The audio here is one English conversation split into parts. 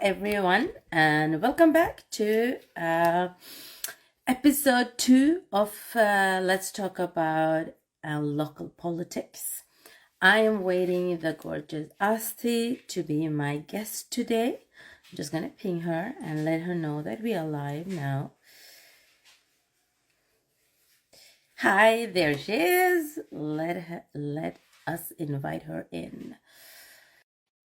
everyone, and welcome back to episode 2 of Let's Talk About Local Politics. I am waiting the gorgeous Asthi to be my guest today. I'm just gonna ping her and let her know that we are live now. Hi, there she is. Let us invite her in.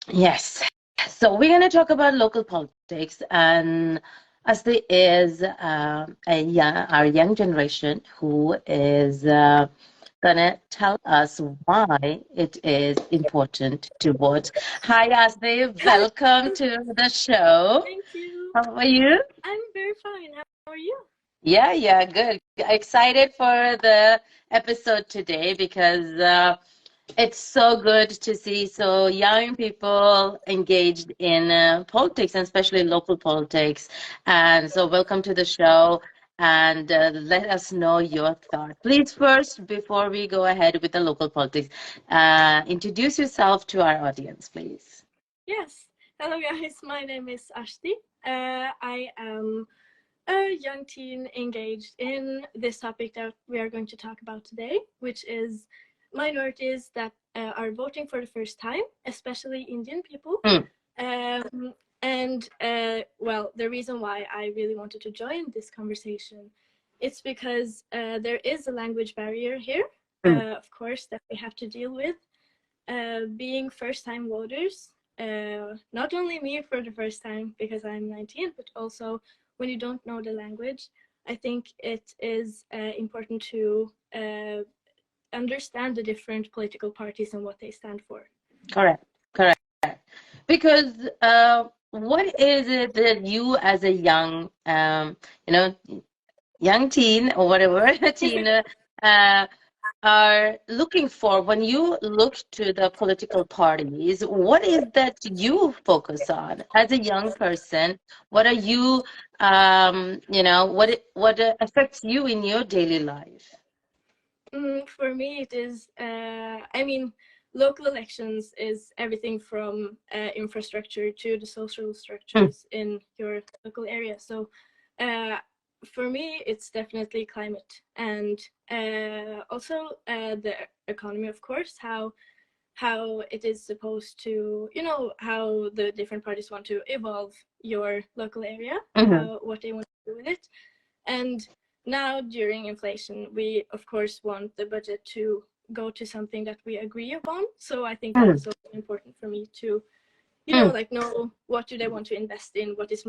Yes. So we're going to talk about local politics, and Asthi is our young generation who is going to tell us why it is important to vote. Hi, Asthi. Welcome to the show. Thank you. How are you? I'm very fine. How are you? Yeah, good. Excited for the episode today because it's so good to see so young people engaged in politics, and especially local politics. And so welcome to the show, and let us know your thoughts. Please first, before we go ahead with the local politics, introduce yourself to our audience, please. Yes. Hello, guys. My name is Ashti. I am a young teen engaged in this topic that we are going to talk about today, which is minorities that are voting for the first time, especially Indian people. Well, the reason why I really wanted to join this conversation, it's because there is a language barrier here, of course, that we have to deal with. Being first-time voters, not only me for the first time because I'm 19, but also when you don't know the language, I think it is important to understand the different political parties and what they stand for. Correct. Because what is it that you as a young, young teen or whatever, teen, are looking for when you look to the political parties? What is that you focus on as a young person? What are you, what affects you in your daily life? For me, it is, local elections is everything from infrastructure to the social structures in your local area. So for me, it's definitely climate and also the economy, of course, how it is supposed to, how the different parties want to evolve your local area, what they want to do with it. And now during inflation, we of course want the budget to go to something that we agree upon. So I think that is also important for me to, know what do they want to invest in, what is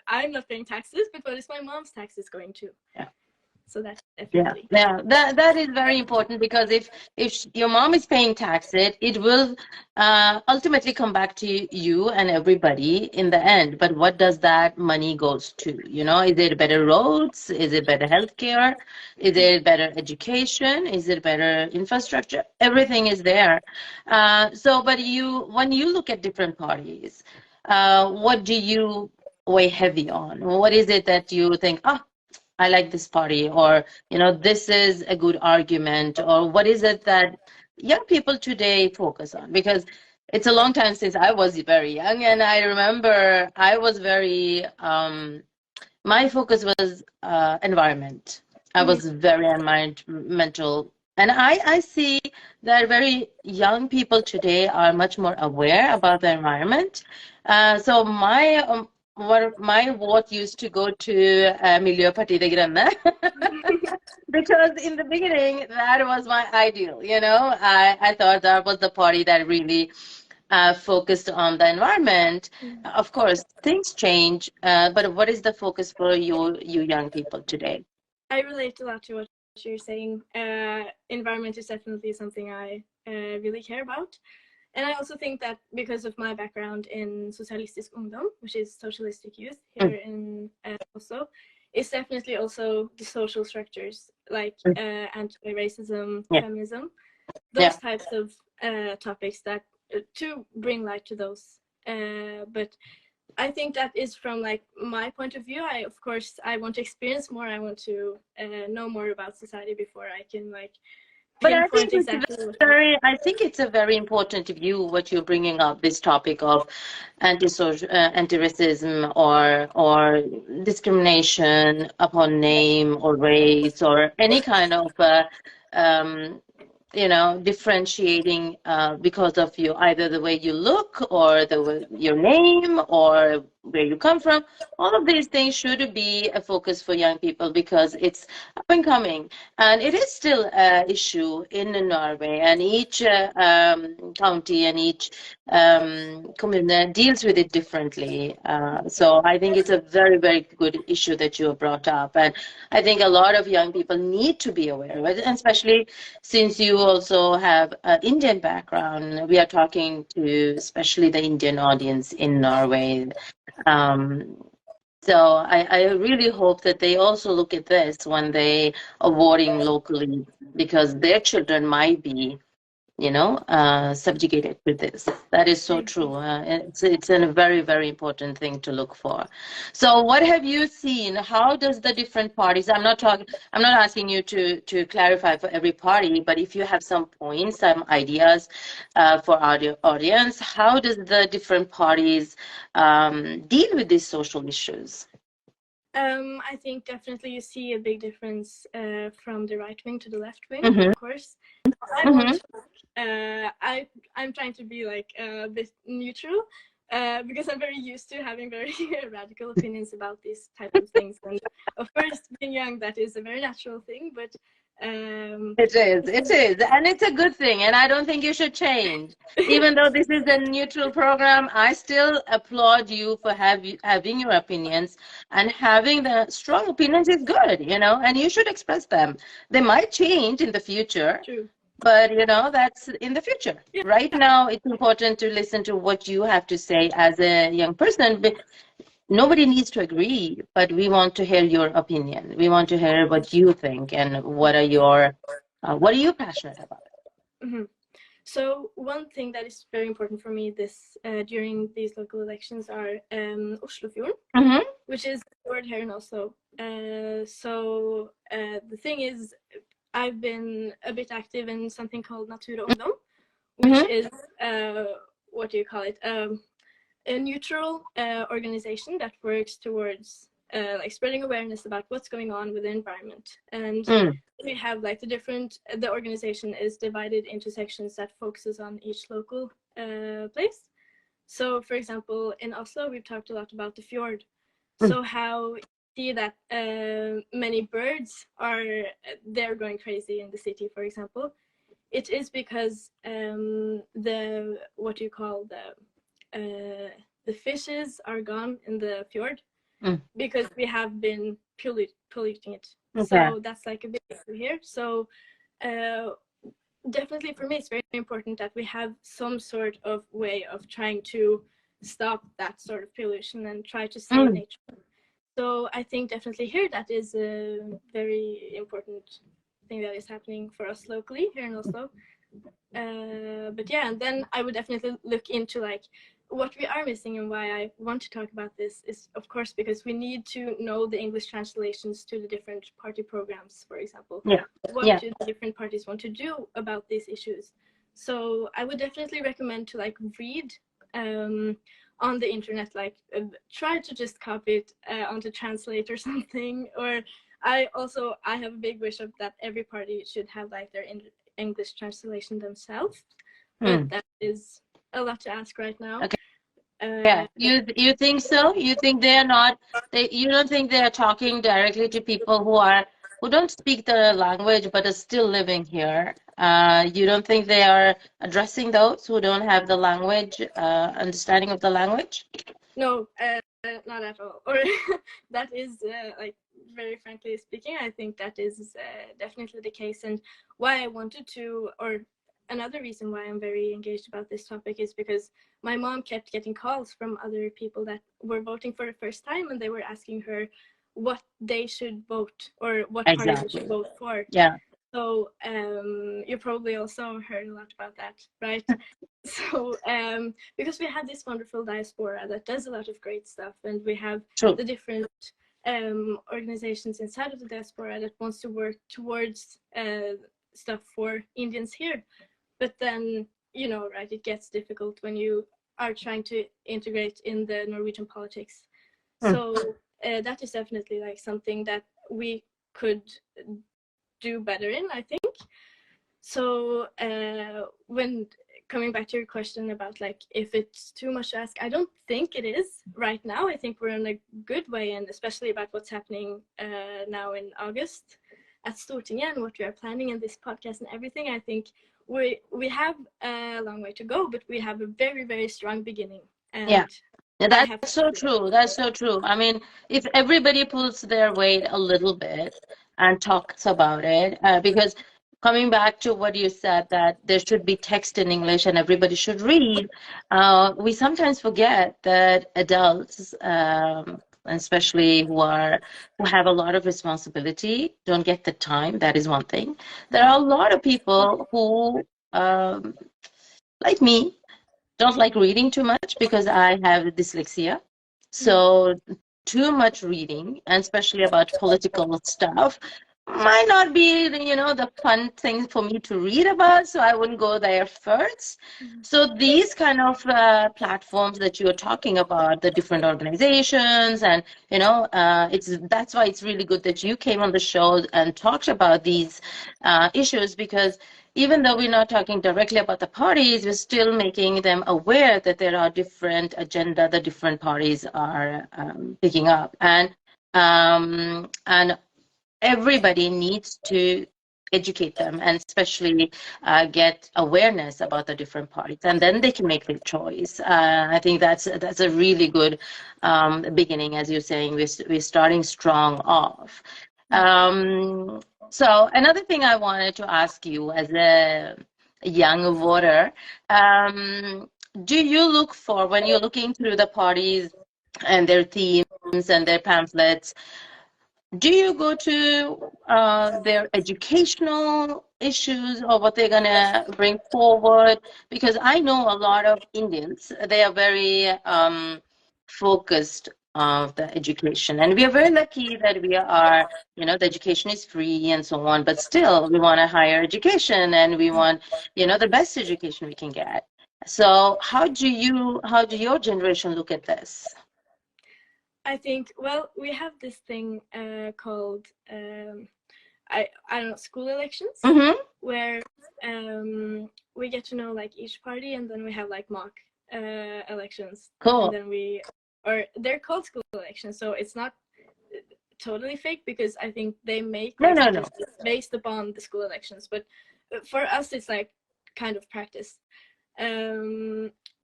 I'm not paying taxes, but what is my mom's taxes going to? Yeah. So that's definitely That is very important, because if your mom is paying taxes, it will ultimately come back to you and everybody in the end. But what does that money goes to? Is it better roads? Is it better healthcare? Is it better education? Is it better infrastructure? Everything is there. But when you look at different parties, what do you weigh heavy on? What is it that you think, I like this party, or this is a good argument, or what is it that young people today focus on? Because it's a long time since I was very young, and I remember I was very my focus was environment. I was very environmental, and I see that very young people today are much more aware about the environment. So my vote used to go to Miljöpartiet de Gröna because in the beginning that was my ideal. I thought that was the party that really focused on the environment. Of course, things change, but what is the focus for you young people today? I relate a lot to what you're saying. Environment is definitely something I really care about. And I also think that because of my background in Socialistisk Ungdom, which is socialistic youth here in Oslo, it's definitely also the social structures like anti-racism, feminism, those types of topics that to bring light to those. But I think that is from my point of view. Of course, I want to experience more. I want to know more about society before I can But I think pinpoint exactly what. I think it's a very important view what you're bringing up, this topic of anti-racism or discrimination upon name or race or any kind of um, differentiating because of you, either the way you look or your name or where you come from. All of these things should be a focus for young people because it's up and coming, and it is still an issue in Norway, and each county and each commune deals with it differently. So I think it's a very, very good issue that you have brought up, and I think a lot of young people need to be aware of it, and especially since you also have an Indian background. We are talking to especially the Indian audience in Norway. Um, so I really hope that they also look at this when they are voting locally, because their children might be subjugated with this. That is so true. It's a very, very important thing to look for. So what have you seen? How does the different parties, I'm not asking you to clarify for every party, but if you have some points, some ideas for our audience, how does the different parties deal with these social issues? I think definitely you see a big difference from the right wing to the left wing, Mm-hmm. of course. I Mm-hmm. want I'm trying to be like a bit neutral because I'm very used to having very radical opinions about these type of things. And of course, being young, that is a very natural thing. But It is, and it's a good thing, and I don't think you should change. Even though this is a neutral program, I still applaud you for having your opinions, and having the strong opinions is good, and you should express them. They might change in the future, true. but that's in the future. Yeah. Right now, it's important to listen to what you have to say as a young person. Nobody needs to agree, but we want to hear your opinion. We want to hear what you think and what are you passionate about? Mm-hmm. So one thing that is very important for me during these local elections are Oslofjorden, Mm-hmm. which is the word here in Oslo. The thing is, I've been a bit active in something called Natur og Ungdom, which Mm-hmm. is what do you call it? A neutral organization that works towards like spreading awareness about what's going on with the environment. And we have like the organization is divided into sections that focuses on each local place. So for example, in Oslo, we've talked a lot about the fjord. So how see that many birds they're going crazy in the city, for example. It is because the what do you call the fishes are gone in the fjord because we have been polluting it. Okay. So that's like a big issue here. So definitely for me, it's very important that we have some sort of way of trying to stop that sort of pollution and try to save nature. So I think definitely here that is a very important thing that is happening for us locally here in Oslo. But yeah, and then I would definitely look into like what we are missing, and why I want to talk about this is of course because we need to know the English translations to the different party programs, for example. Yeah. What do the different parties want to do about these issues? So I would definitely recommend to like read on the internet, like try to just copy it onto Translate or something. Or I have a big wish of that every party should have like their English translation themselves, but that is a lot to ask right now. Okay. Yeah, you think so? You think you don't think they are talking directly to people who don't speak the language but are still living here? You don't think they are addressing those who don't have the language, understanding of the language? No, not at all. Or that is like very frankly speaking, I think that is definitely the case. And why I wanted to, or another reason why I'm very engaged about this topic is because my mom kept getting calls from other people that were voting for the first time, and they were asking her what they should vote or what party they should vote for. Yeah. So you probably also heard a lot about that, right? So because we have this wonderful diaspora that does a lot of great stuff, and we have the different organizations inside of the diaspora that wants to work towards stuff for Indians here. But then, you know, right, it gets difficult when you are trying to integrate in the Norwegian politics. So that is definitely like something that we could do better in, I think. So when coming back to your question about like if it's too much to ask, I don't think it is right now. I think we're in a good way, and especially about what's happening now in August at Stortinget and what we are planning in this podcast and everything. I think we have a long way to go, but we have a very, very strong beginning. And yeah. That's so true. That's so true. I mean, if everybody pulls their weight a little bit and talks about it, because coming back to what you said, that there should be text in English and everybody should read, we sometimes forget that adults, especially who have a lot of responsibility, don't get the time. That is one thing. There are a lot of people who, like me, don't like reading too much because I have dyslexia. So too much reading, and especially about political stuff, might not be, the fun thing for me to read about. So I wouldn't go there first. So these kind of platforms that you're talking about, the different organizations, and that's why it's really good that you came on the show and talked about these issues, because even though we're not talking directly about the parties, we're still making them aware that there are different agenda that different parties are picking up, and everybody needs to educate them, and especially get awareness about the different parties, and then they can make their choice. I think that's a really good beginning. As you're saying, we're starting strong off. So another thing I wanted to ask you, as a young voter, do you look for, when you're looking through the parties and their themes and their pamphlets, do you go to their educational issues or what they're going to bring forward? Because I know a lot of Indians, they are very focused on the education. And we are very lucky that we are, the education is free and so on, but still we want a higher education, and we want, the best education we can get. So how do your generation look at this? I think, well, we have this thing called I don't know, school elections, where we get to know like each party, and then we have like mock elections. Cool. And then they're called school elections, so it's not totally fake, because I think they make no. based upon the school elections, but for us it's like kind of practice.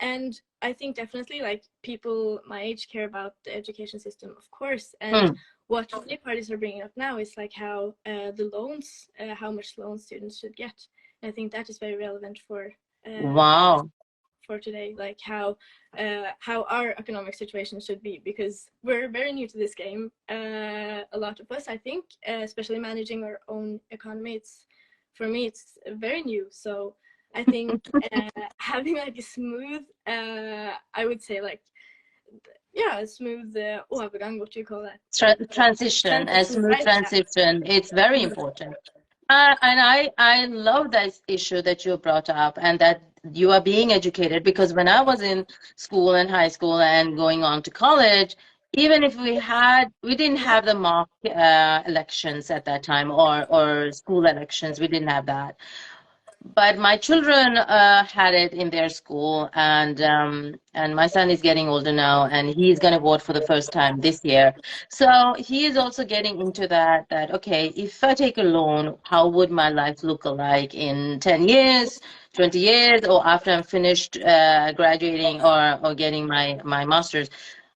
And I think definitely like people my age care about the education system, of course. And what many parties are bringing up now is like how the loans, how much loans students should get. And I think that is very relevant for for today, like how our economic situation should be, because we're very new to this game. A lot of us, I think, especially managing our own economy, for me it's very new. So I think having like a smooth, I would say like, a smooth overgang, what do you call that? Transition, a smooth transition. It's very important. And I love this issue that you brought up, and that you are being educated, because when I was in school and high school and going on to college, even if we didn't have the mock elections at that time, or school elections, we didn't have that. But my children had it in their school, and my son is getting older now, and he's going to vote for the first time this year. So he is also getting into that okay, if I take a loan, how would my life look like in 10 years, 20 years, or after I'm finished graduating or getting my master's?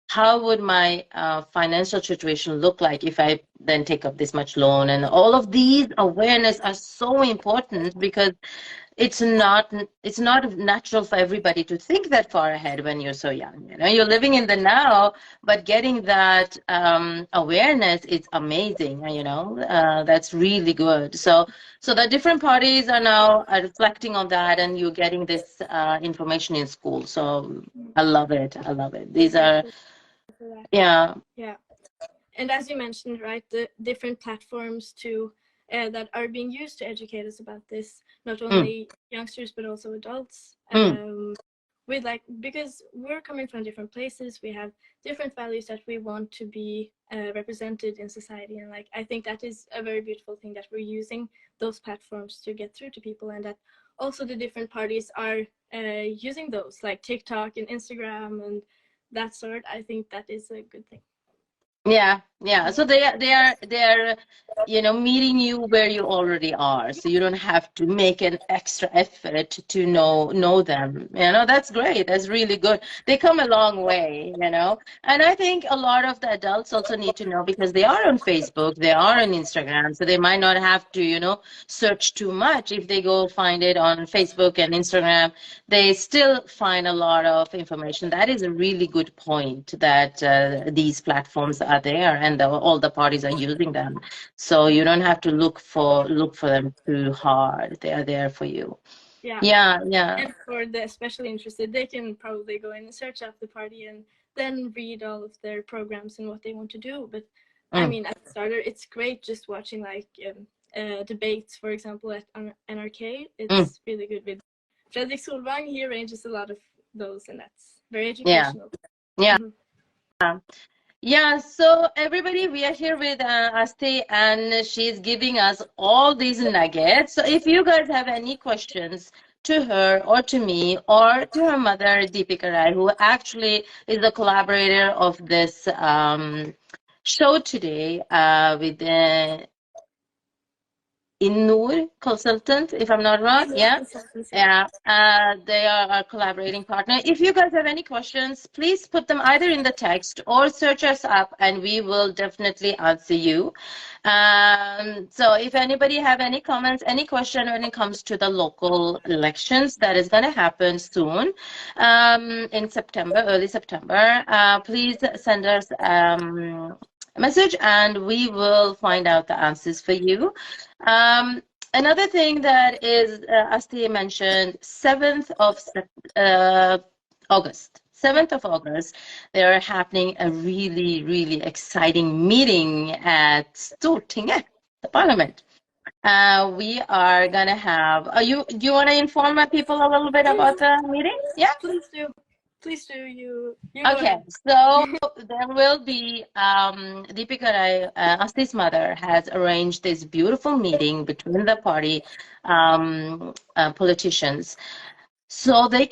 How would my financial situation look like if I then take up this much loan? And all of these awareness are so important, because it's not natural for everybody to think that far ahead when you're so young. You're living in the now, but getting that awareness is amazing. That's really good. So the different parties are now reflecting on that, and you're getting this information in school. So I love it. These are yeah. And as you mentioned, right, the different platforms to that are being used to educate us about this, not Mm, only youngsters but also adults. mm, With like, because we're coming from different places, we have different values that we want to be represented in society, and like I think that is a very beautiful thing, that we're using those platforms to get through to people, and that also the different parties are using those, like TikTok and Instagram and that sort. I think that is a good thing. yeah, yeah. So they are, meeting you where you already are. So you don't have to make an extra effort to know them. That's great. That's really good. They come a long way. And I think a lot of the adults also need to know, because they are on Facebook, they are on Instagram, so they might not have to, search too much. If they go find it on Facebook and Instagram, they still find a lot of information. That is a really good point, that these platforms are there, and all the parties are using them. So you don't have to look for them too hard. They are there for you. Yeah. Yeah, yeah. And for the especially interested, they can probably go in and search up the party and then read all of their programs and what they want to do. But I Mm, mean, as a starter, it's great just watching like debates, for example, at NRK. mm, It's really good with Fredrik Solvang. He arranges a lot of those, and that's very yeah, educational. yeah. Mm-hmm. Yeah, so everybody, we are here with Asthi, and she's giving us all these nuggets. So if you guys have any questions to her or to me or to her mother, Deepika Rai, who actually is the collaborator of this show today with InNor Consultant, if I'm not wrong. InNor Yeah. Consulting, yeah. Yeah, they are our collaborating partner. If you guys have any questions, please put them either in the text or search us up, and we will definitely answer you. So if anybody have any comments, any question when it comes to the local elections that is going to happen soon, in September, early September, please send us a message, and we will find out the answers for you. Another thing that is, Asti mentioned, 7th of August. 7th of August, they're happening a really, really exciting meeting at Stortinget, the Parliament. We are gonna have. Do you want to inform my people a little bit about the meeting? Yeah. Please do. Please do. You go Okay, ahead. so there will be Deepika Rai, Asti's mother, has arranged this beautiful meeting between the party politicians, so we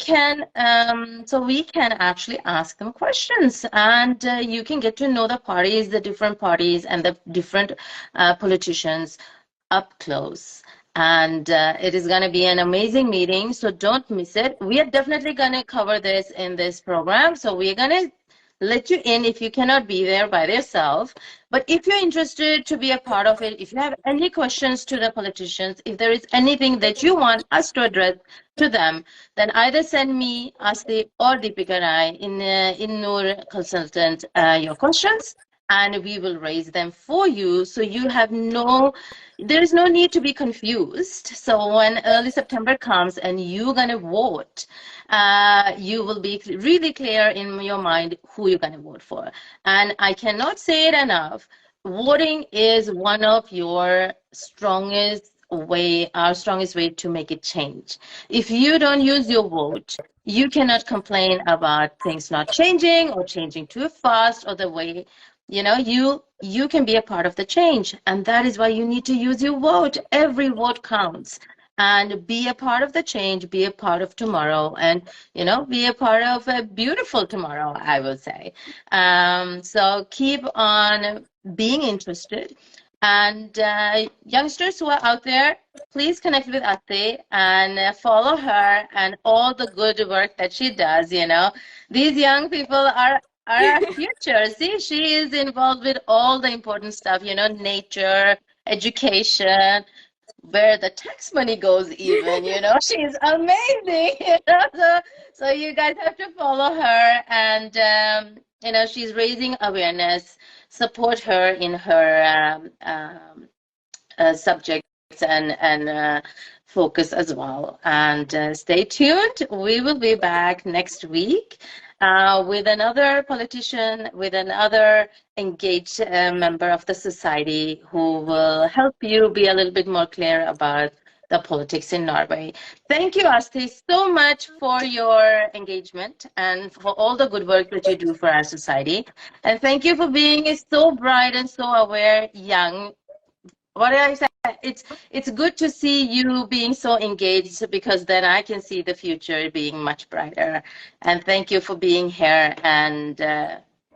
can actually ask them questions, and you can get to know the parties, the different parties, and the different politicians up close. And it is going to be an amazing meeting, so don't miss it. We are definitely going to cover this in this program, so we're going to let you in if you cannot be there by yourself. But if you're interested to be a part of it, if you have any questions to the politicians, if there is anything that you want us to address to them, then either send me, Asti, or Deepika Rai in Noor Consultant your questions, and we will raise them for you, so you have there is no need to be confused. So when early September comes and you're going to vote, you will be really clear in your mind who you're going to vote for. And I cannot say it enough. Voting is one of your our strongest way to make it change. If you don't use your vote, you cannot complain about things not changing or changing too fast, or the way, you can be a part of the change. And that is why you need to use your vote. Every vote counts. And be a part of the change, be a part of tomorrow, and be a part of a beautiful tomorrow, I will say. So keep on being interested. And youngsters who are out there, please connect with Ate and follow her and all the good work that she does. These young people are our future. See, she is involved with all the important stuff, nature, education, where the tax money goes even. She's amazing. So you guys have to follow her, and she's raising awareness. Support her in her subjects and focus as well. And stay tuned. We will be back next week. with another politician, with another engaged member of the society who will help you be a little bit more clear about the politics in Norway. Thank you, Asti, so much for your engagement and for all the good work that you do for our society. And thank you for being so bright and so aware, young. What did I say? It's good to see you being so engaged because then I can see the future being much brighter. And thank you for being here and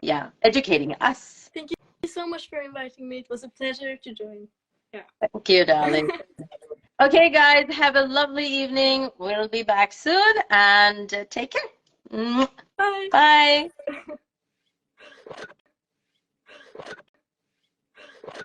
yeah, educating us. Thank you so much for inviting me. It was a pleasure to join. Yeah. Thank you, darling. Okay, guys, have a lovely evening. We'll be back soon and take care. Bye. Bye.